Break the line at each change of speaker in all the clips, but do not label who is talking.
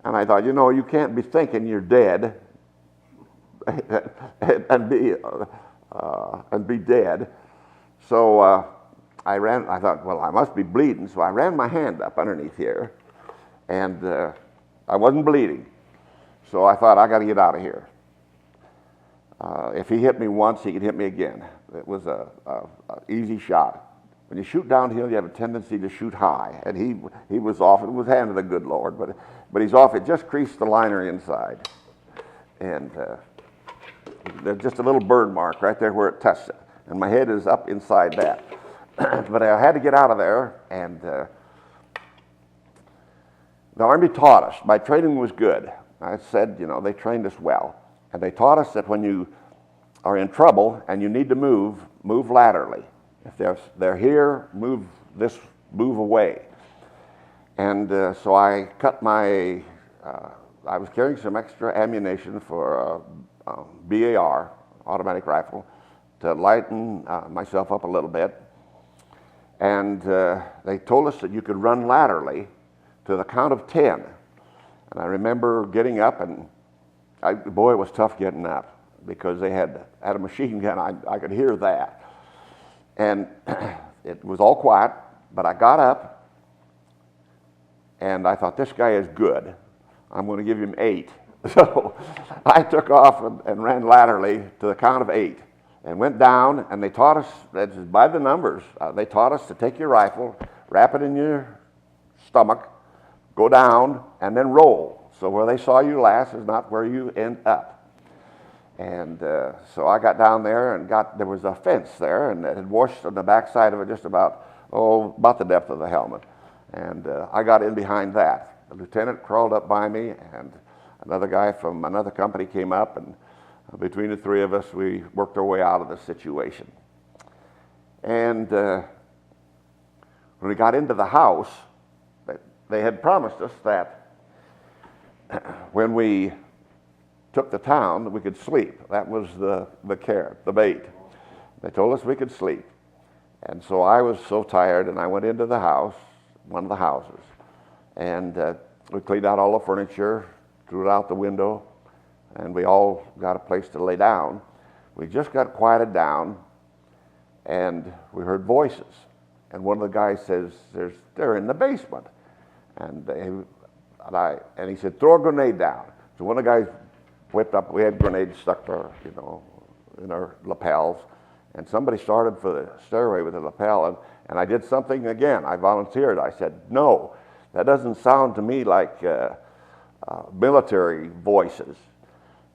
And I thought, you know, you can't be thinking you're dead and be dead. So I thought, well, I must be bleeding. So I ran my hand up underneath here, and I wasn't bleeding. So I thought, I got to get out of here. If he hit me once, he could hit me again. It was a easy shot. When you shoot downhill, you have a tendency to shoot high, and he was off. It was hand of the good Lord, but he's off. It just creased the liner inside, and there's just a little burn mark right there where it touched it, and my head is up inside that. But I had to get out of there, and the Army taught us. My training was good. I said, you know, they trained us well, and they taught us that when you are in trouble and you need to move laterally. If they're here, move away. And so I cut my, I was carrying some extra ammunition for a BAR, automatic rifle, to lighten myself up a little bit. And they told us that you could run laterally to the count of 10. And I remember getting up, and boy, it was tough getting up because they had a machine gun. I could hear that. And it was all quiet, but I got up, and I thought, this guy is good. I'm going to give him 8. So I took off and ran laterally to the count of 8 and went down, and they taught us, by the numbers, they taught us to take your rifle, wrap it in your stomach, go down, and then roll. So where they saw you last is not where you end up. And so I got down there and there was a fence there, and it had washed on the back side of it just about the depth of the helmet. And I got in behind that. The lieutenant crawled up by me, and another guy from another company came up, and between the three of us, we worked our way out of the situation. And when we got into the house, they had promised us that when we took the town, that we could sleep. That was the carrot, the bait. They told us we could sleep. And so I was so tired, and I went into the house, one of the houses, and we cleaned out all the furniture, threw it out the window, and we all got a place to lay down. We just got quieted down, and we heard voices. And one of the guys says, they're in the basement. And he said, throw a grenade down. So one of the guys whipped up. We had grenades stuck to in our lapels, and somebody started for the stairway with the lapel, and I did something again. I volunteered. I said, no, that doesn't sound to me like military voices.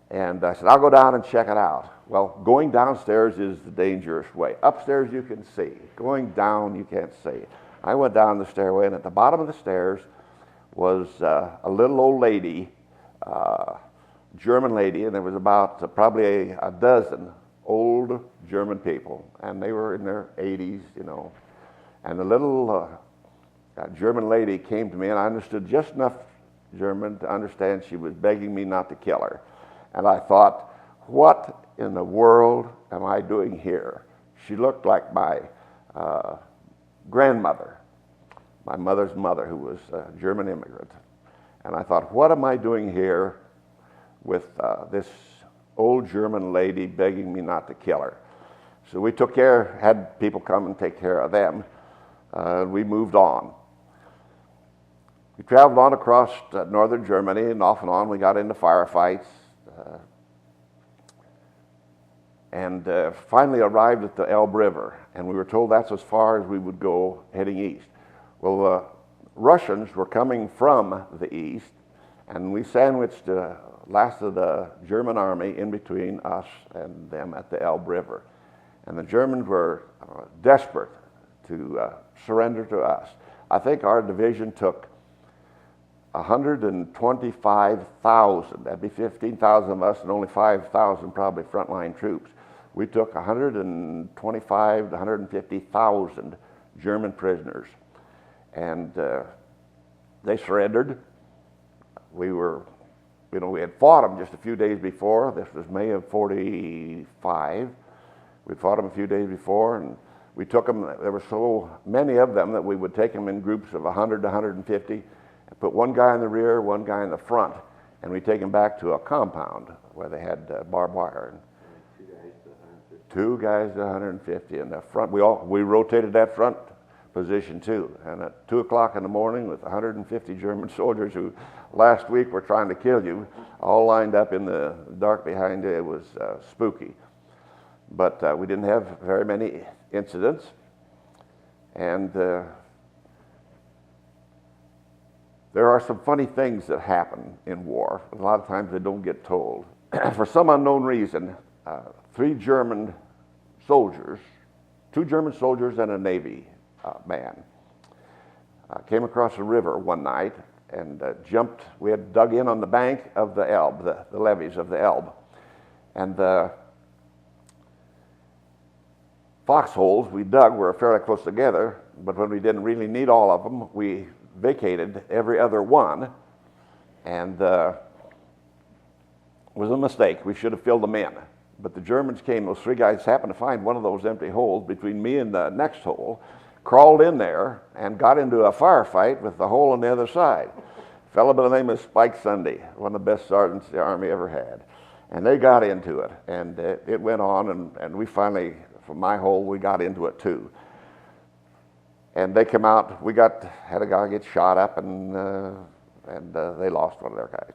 And I said, I'll go down and check it out. Well, going downstairs is the dangerous way. Upstairs you can see. Going down you can't see. I went down the stairway, and at the bottom of the stairs was a little old lady, German lady, and there was about probably a dozen old German people, and they were in their 80s, And the little German lady came to me, and I understood just enough German to understand she was begging me not to kill her. And I thought, what in the world am I doing here? She looked like my grandmother, my mother's mother, who was a German immigrant. And I thought, what am I doing here with this old German lady begging me not to kill her? So we took care, had people come and take care of them. We moved on. We traveled on across northern Germany, and off and on we got into firefights. And finally arrived at the Elbe River, and we were told that's as far as we would go heading east. Well, the Russians were coming from the east, and we sandwiched the last of the German army in between us and them at the Elbe River. And the Germans were desperate to surrender to us. I think our division took 125,000, that'd be 15,000 of us and only 5,000 probably frontline troops. We took 125 to 150,000 German prisoners, and they surrendered. We had fought them just a few days before. This was May of 45. We fought them a few days before, and we took them. There were so many of them that we would take them in groups of 100 to 150, and put one guy in the rear, one guy in the front, and we take them back to a compound where they had barbed wire. Two guys to 150 in the front. We rotated that front position too. And at 2 o'clock in the morning with 150 German soldiers who last week were trying to kill you, all lined up in the dark behind you, it was spooky. But we didn't have very many incidents. And there are some funny things that happen in war. A lot of times they don't get told. For some unknown reason, 3 German soldiers, 2 German soldiers and a Navy man, came across a river one night and jumped. We had dug in on the bank of the Elbe, the levees of the Elbe. And the foxholes we dug were fairly close together, but when we didn't really need all of them, we vacated every other one, and it was a mistake. We should have filled them in. But the Germans came, those 3 guys happened to find one of those empty holes between me and the next hole, crawled in there, and got into a firefight with the hole on the other side. A fellow by the name of Spike Sunday, one of the best sergeants the Army ever had. And they got into it, and it went on, and we finally, from my hole, we got into it too. And they came out, had a guy get shot up, and they lost one of their guys.